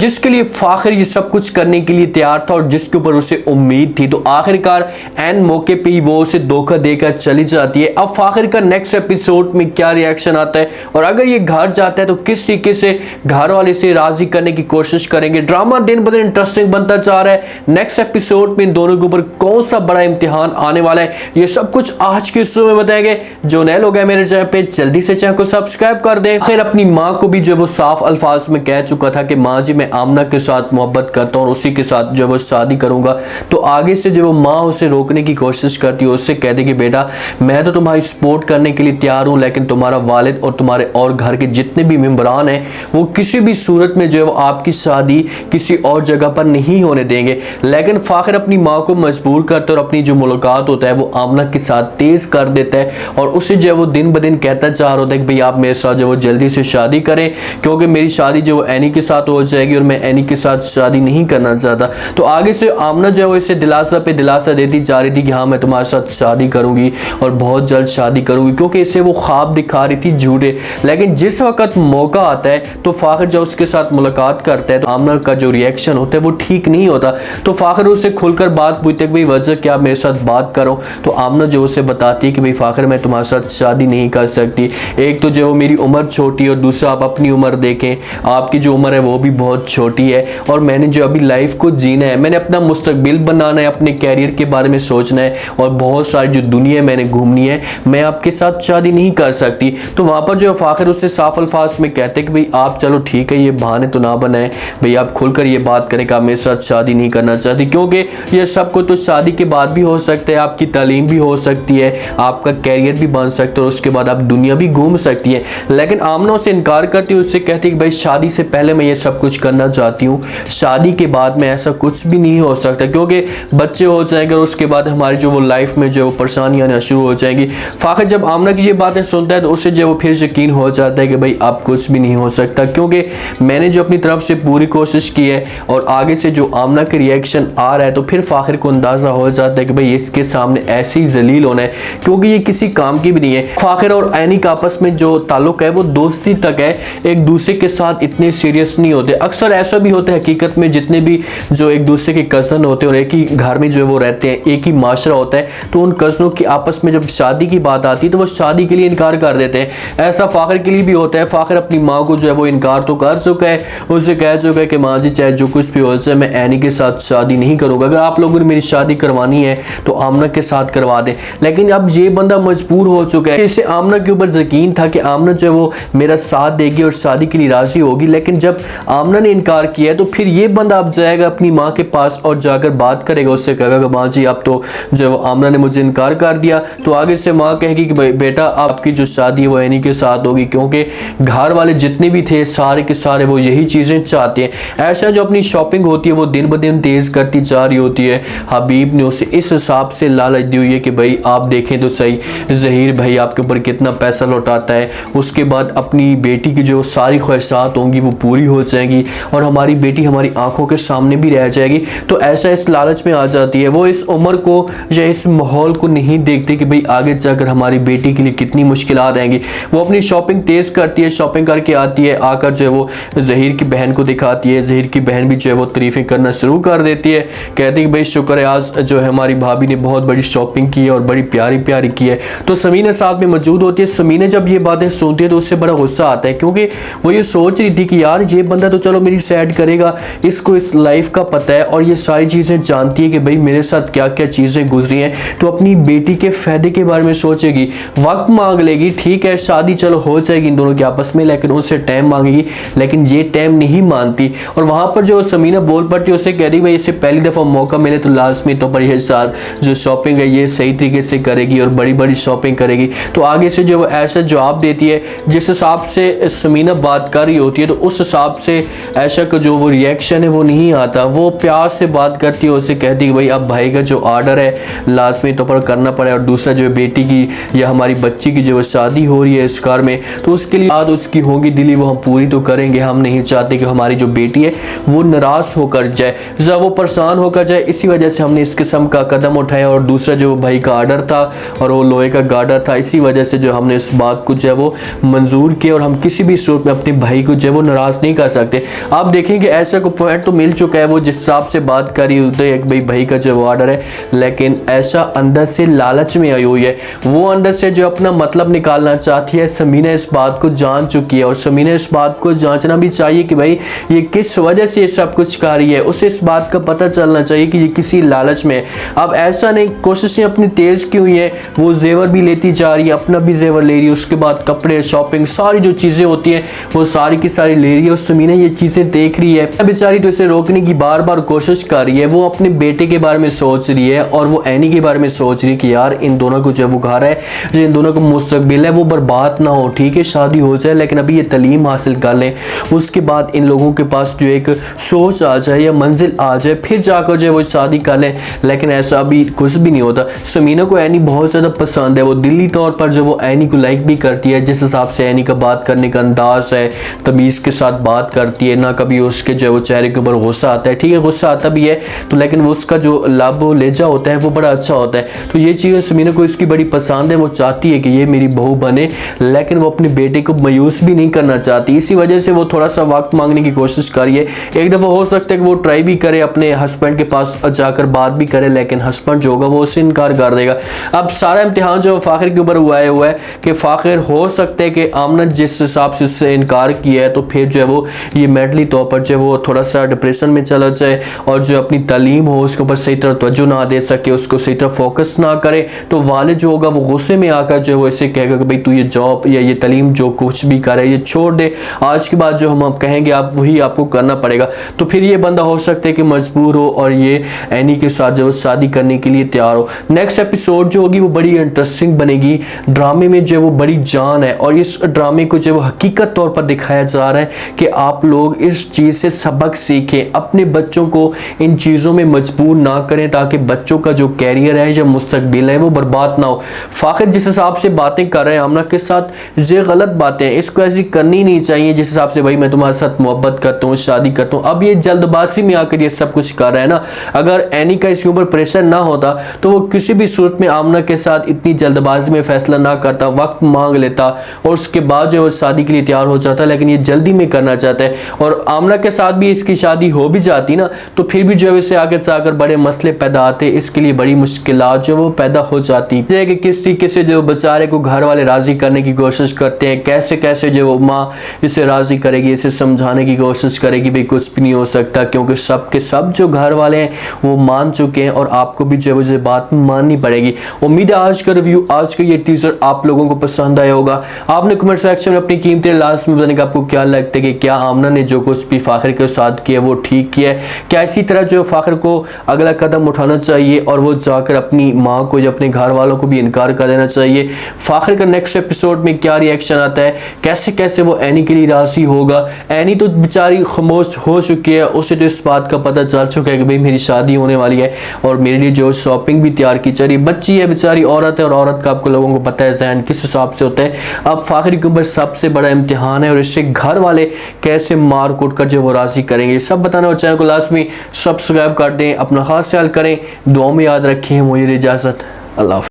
जिसके लिए फाखिर ये सब कुछ करने के लिए तैयार था और जिसके ऊपर उसे उम्मीद थी। तो आखिरकार एन मौके पे ही वो उसे धोखा देकर चली जाती है। अब फाखिर का नेक्स्ट एपिसोड में क्या रिएक्शन आता है और अगर ये घर जाता है तो किस तरीके से घर वाले से राजी करने की कोशिश करेंगे। ड्रामा दिन ब दिन इंटरेस्टिंग बनता जा रहा है। नेक्स्ट एपिसोड में इन दोनों के ऊपर कौन सा बड़ा इम्तिहान आने वाला है, ये सब कुछ आज के शो में बताएंगे। जो नए लोग हैं मेरे चैनल पे, जल्दी से चैनल को सब्सक्राइब कर दें। फिर अपनी माँ को भी जो वो साफ अल्फाज में कह चुका था कि माँ जी मैं आमना के साथ मोहब्बत करता हूँ और उसी के साथ जो वो शादी करूंगा। तो आगे से जो वो माँ उसे रोकने की कोशिश करती है, उससे कहती कि बेटा मैं तो तुम्हारी सपोर्ट करने के लिए तैयार हूँ, लेकिन तुम्हारा वालिद और तुम्हारे और घर के जितने भी मेंबरान हैं वो किसी भी सूरत में जो है वो आपकी शादी किसी और जगह पर नहीं होने देंगे। लेकिन फाखिर अपनी माँ को मजबूर करता है और अपनी जो मुलाकात होता है वो आमना के साथ तेज कर देता है और उसे जो है वो दिन ब दिन कहता जा रहा होता है कि भाई आप मेरे साथ जो वो जल्दी से शादी करें, क्योंकि मेरी शादी जो वो एनी के साथ हो जाएगी और मैं एनी के साथ शादी नहीं करना चाहता। तो आगे से आमना जो है वो इसे दिलासा पे दिलासा देती जा रही थी कि हाँ मैं तुम्हारे साथ शादी करूंगी और बहुत जल्द शादी करूंगी, क्योंकि इसे वो ख्वाब दिखा रही थी झूठे। लेकिन जिस वक्त मौका आता है तो फाखिर जब उसके साथ मुलाकात करता है तो आमना का जो रिएक्शन होता है वो ठीक नहीं होता। तो फाखिर उससे खुलकर बात पूछते कि भाई वजह क्या, मेरे साथ बात करो। तो आमना जो उसे बताती है कि भाई फाखिर मैं तुम्हारे साथ शादी नहीं कर सकती। एक तो जो मेरी उम्र छोटी है और दूसरा आप अपनी उम्र देखें, आपकी जो उम्र है वो भी बहुत छोटी है और मैंने जो अभी लाइफ को जीना है, मैंने अपना मुस्तकबिल बनाना है, अपने कैरियर के बारे में सोचना है और बहुत सारी जो दुनिया मैंने घूमनी है, मैं आपके साथ शादी नहीं कर सकती। तो वहां पर जो फाखिर उससे साफ अल्फाज में कहते कि भाई आप चलो ठीक है, ये बहाने तो ना बनाए, भाई आप खुलकर ये बात करें कि आप मेरे साथ शादी नहीं करना चाहती, क्योंकि ये सब कुछ तो शादी के बाद भी हो सकता है। आपकी तालीम भी हो सकती है, आपका कैरियर भी बन सकता है और उसके बाद आप दुनिया भी घूम सकती है। लेकिन आमना उससे इनकार करती है, उससे कहती है कि भाई शादी से पहले मैं ये सब कुछ करना चाहती हूँ, शादी के बाद में ऐसा कुछ भी नहीं हो सकता, क्योंकि बच्चे हो जाएंगे और उसके बाद हमारी जो वो लाइफ में जो परेशानियां आना शुरू हो जाएंगी। फाखिर जब आमना की ये बातें सुनता है तो उससे जो वो फिर यकीन हो जाता है कि भाई अब कुछ भी नहीं हो सकता, क्योंकि मैंने जो अपनी तरफ से पूरी कोशिश की है और आगे से जो आमना के रिएक्शन आ रहा है तो फिर फाखिर को अंदाजा हो जाता है कि भाई इसके सामने ऐसे ही जलील होना है, क्योंकि ये किसी काम की भी नहीं है। फाखिर और एनी का आपस में जो ताल्लुक है वो दोस्ती तक है, एक दूसरे के साथ इतने सीरियस नहीं होते। अक्सर ऐसा भी होता है हकीकत में, जितने भी जो एक दूसरे के कज़न होते हैं और एक ही घर में जो है वो रहते हैं, एक ही माशरा होता है, तो उन कज़नों की आपस में जब शादी की बात आती है तो वो शादी के लिए इनकार कर देते हैं। ऐसा फाखिर के लिए भी होता है। फाखिर अपनी माँ को जो है वो इनकार तो कर चुका है, उससे कह चुका है कि माँ जी चाहे जो कुछ भी हो जाए मैं एनी के साथ शादी नहीं करूँगा, अगर आप लोगों ने मेरी शादी करवानी है तो आमना के साथ करवा दें। लेकिन अब ये बंदा मजबूर हो चुका है, इससे आमना के ऊपर यकीन था कि आमना जो है वो मेरा साथ देगी और शादी के लिए राजी होगी। लेकिन जब आमना ने इनकार किया तो फिर ये बंदा अब जाएगा अपनी माँ के पास और जाकर बात करेगा, उससे कहेगा कि माँ जी अब तो जो है वो आमना ने मुझे इनकार कर दिया। तो आगे से माँ कहेगी कि भाई बेटा आपकी जो शादी है वो एनी के साथ होगी, क्योंकि घर वाले जितने भी थे सारे के सारे वो यही चीज़ें चाहते हैं। ऐसा जो अपनी शॉपिंग होती है वो दिन ब दिन तेज करती जा रही होती है। हबीब ने उसे इस हिसाब से लालच दी हुई है कि भाई आप देखें तो सही ज़हीर भाई आपके ऊपर कितना पैसा लौटाता है, उसके बाद अपनी बेटी की जो सारी ख्वाहिशात होंगी वो पूरी हो जाएंगी और हमारी बेटी हमारी आंखों के सामने भी रह जाएगी। तो ऐसा इस लालच में आ जाती है। वो इस उम्र को या इस माहौल को नहीं देखती कि भाई आगे जाकर हमारी बेटी के लिए कितनी मुश्किलात आएंगी। वो अपनी शॉपिंग तेज करती है, शॉपिंग करके आती है, आकर जो है वो ज़हीर की बहन को दिखाती है। ज़हीर की बहन भी जो है वो तारीफें करना शुरू कर देती है, कहती है कि भाई शुक्र है आज जो है हमारी भाभी ने बहुत बड़ी शॉपिंग की है और बड़ी प्यारी प्यारी की है। तो समीना साथ में मौजूद होती है। समीना जब ये बातें सुनती है तो उससे बड़ा गुस्सा आता है, क्योंकि वो ये सोच रही थी कि यार ये बंदा तो चलो मेरी साइड करेगा, इसको इस लाइफ का पता है और ये सारी चीज़ें जानती है कि भाई मेरे साथ क्या क्या चीज़ें गुजरी हैं, तो अपनी बेटी के फ़ायदे के बारे में सोचेगी, वक्त मांग लेगी। ठीक है शादी चलो हो जाएगी इन दोनों के आपस में, लेकिन उससे टाइम मांगेगी, लेकिन ये टाइम नहीं मानती। और वहाँ पर जो समीना बोल पड़ती है उससे कह रही भाई इससे पहली दफ़ा मौका मिले तो लाजमी तो पर ये साथ जो शॉपिंग है ये सही तरीके से करेगी और बड़ी बड़ी शॉपिंग करेगी। तो आगे से जो वो ऐसा जवाब देती है जिस हिसाब से समीना बात कर रही होती है, तो उस हिसाब से ऐशा का जो वो रिएक्शन है वो नहीं आता। वो प्यार से बात करती है, उससे कहती है भाई अब भाई का जो ऑर्डर है लाजमी तौर पर करना पड़े, और दूसरा जो बेटी की या हमारी बच्ची की जो शादी हो रही है इस कार में, तो उसके लिए बात उसकी होगी दिली वो हम पूरी तो करेंगे। हम नहीं चाहते कि हमारी जो बेटी है वो नाराज़ होकर जाए, जब वो परेशान होकर जाए, इसी वजह से हमने इस किस्म का कदम उठाया। और दूसरा जो भाई का ऑर्डर था और वो लोहे का गार्डर था, इसी वजह से जो हमने इस बात को जो है वो मंजूर किया और हम किसी भी सूरत में अपने भाई को जो है वो नाराज़ नहीं कर सकते। आप देखेंगे ऐसा को पॉइंट तो मिल चुका है, वो जिस हिसाब से बात करी होती है कि भाई का जो ऑर्डर है, लेकिन ऐसा अंदर से लालच में आई हुई है, वो अंदर से जो अपना मतलब निकालना चाहती है। समीना इस बात को जान चुकी है और समीना इस बात को जांचना भी चाहिए कि भाई ये किस वजह से ये सब कुछ कर रही है। उसे इस बात का पता चलना चाहिए कि ये किसी लालच में। अब ऐसा नहीं, कोशिशें अपनी तेज की हुई है, वो जेवर भी लेती जा रही है, अपना भी जेवर ले रही है, उसके बाद कपड़े, शॉपिंग, सारी जो चीजें होती हैं वो सारी की सारी ले रही है। और समीना ये चीजें देख रही है, बेचारी तो इसे रोकने की बार बार कोशिश कर रही है। वो अपने बेटे के बारे में सोच रही है और वो एनी के बारे में सोच रही है कि यार इन दोनों को जो वो घर है, जो इन दोनों का मुस्तकबिल है वो बर्बाद ना हो। ठीक है, शादी हो जाए लेकिन अभी ये तालीम हासिल कर लें, उसके बाद इन लोगों के पास जो एक सोच आ जाए या मंजिल आ जाए, फिर जाकर जो वो शादी कर लें। लेकिन ऐसा अभी कुछ भी नहीं होता। समीना को एनी बहुत ज़्यादा पसंद है, वो दिली तौर पर जो वो एनी को लाइक भी करती है। जिस हिसाब से एनी का बात करने का अंदाज है, तमीज़ के साथ बात करती है, ना कभी उसके जो वो चेहरे के ऊपर गुस्सा आता है। ठीक है, गुस्सा आता भी है तो, लेकिन वो उसका जो लब लहजा होता है वो बड़ा अच्छा होता है। तो ये चीज़ें समीना को इसकी बड़ी पसंद है। वो चाहती है कि ये मेरी बहू बने, लेकिन वो अपने बेटे को मायूस भी नहीं करना चाहती। इसी वजह से वो थोड़ा सा वक्त मांगने की कोशिश करिए। एक दफ़ा हो सकता है कि वो ट्राई भी करे, अपने हस्बैंड के पास जाकर बात भी करे, लेकिन हस्बैंड जो होगा वो उससे इनकार कर देगा। अब सारा इम्तिहान जो फ़ाखिर के ऊपर हुआ है कि फ़ाखिर हो सकता है कि आमना जिस हिसाब से उससे इनकार किया है तो फिर जो है वो ये मेंटली तौर पर जो है वो थोड़ा सा डिप्रेशन में चला जाए और जो अपनी तालीम हो उसके ऊपर सही तरह तवज्जो ना दे सके, उसको सही तरह फोकस ना करे, तो वालिद जो होगा वो गुस्से में आकर जो है वो इसे कहेगा कि भाई तू ये जॉब या ये तालीम जो कुछ भी करे ये छोड़ दे, आज के बाद जो हम आप कहेंगे आप वही आपको करना पड़ेगा। तो फिर ये बंदा हो सकता है कि मजबूर हो और ये एनी के साथ जो शादी करने के लिए तैयार हो। नेक्स्ट एपिसोड जो होगी वो बड़ी इंटरेस्टिंग बनेगी। ड्रामे में जो है वो बड़ी जान है और इस ड्रामे को जो है वो हकीकत तौर पर दिखाया जा रहा है कि आप लोग इस चीज़ से सबक सीखें, अपने बच्चों को इन चीज़ों में मजबूर ना करें ताकि बच्चों का जो कैरियर है या मुस्तकबिल है वो बर्बाद ना हो। फ़ाखिर जिस हिसाब से बातें कर रहे हैं आमना के साथ, ये गलत बातें हैं, इसको ऐसी करनी नहीं चाहिए। जिस हिसाब से भाई मैं तुम्हारे साथ मोहब्बत करता हूँ, शादी करता हूँ, अब ये जल्दबाजी में आकर ये सब कुछ कर रहा है ना। अगर एनी का इसके ऊपर प्रेशर ना होता तो वो किसी भी सूरत में आमना के साथ इतनी जल्दबाजी में फैसला ना करता, वक्त मांग लेता और उसके बाद जो है शादी के लिए तैयार हो जाता। लेकिन ये जल्दी में करना चाहता है और आमना के साथ भी इसकी शादी हो भी जाती ना तो फिर भी जो है इसे आगे जाकर बड़े मसले पैदा आते, इसके लिए बड़ी मुश्किलात जो वो पैदा हो जाती है कि किस तरीके से जो बेचारे को घर वाले राजी करने की कोशिश करते हैं, कैसे कैसे जो माँ इसे राजी करेगी, इसे समझाने की कोशिश करेगी भाई कुछ भी नहीं हो सकता, क्योंकि सब के सब जो घर वाले हैं वो मान चुके हैं और आपको भी जो है बात माननी पड़ेगी। उम्मीद है आज का रिव्यू, आज का ये टीजर आप लोगों को पसंद आया होगा। आपने कमेंट सेक्शन में अपनी कीमती लास्ट में बताने का आपको क्या लगता है कि क्या आमना ने जो कुछ भी फ़ाखिर के साथ किया वो ठीक किया है, क्या इसी तरह जो फ़ाखिर को अगला कदम उठाना चाहिए और वो जाकर अपनी माँ को या अपने घर वालों को भी इनकार कर देना चाहिए। फ़ाखिर का नेक्स्ट एपिसोड में क्या रिएक्शन आता है, कैसे कैसे वो एनी के लिए राजी होगा। एनी तो बेचारी खामोश हो चुकी है, उसे तो इस बात का पता चल चुका है कि भाई मेरी शादी होने वाली है और मेरे लिए जो शॉपिंग भी तैयार की जा रही है। बच्ची है बेचारी, औरत है और औरत का आपको लोगों को पता है जहन किस हिसाब से होता है। अब फ़ाखिर के ऊपर सबसे बड़ा इम्तिहान है और इससे घर वाले कैसे मार कूट कर जो वो राजी करेंगे, सब बताना हो। चैनल को लास्ट में सब्सक्राइब कर दें, अपना खास ख्याल करें, दुआ में याद रखें। मुझे इजाज़त, अल्लाह।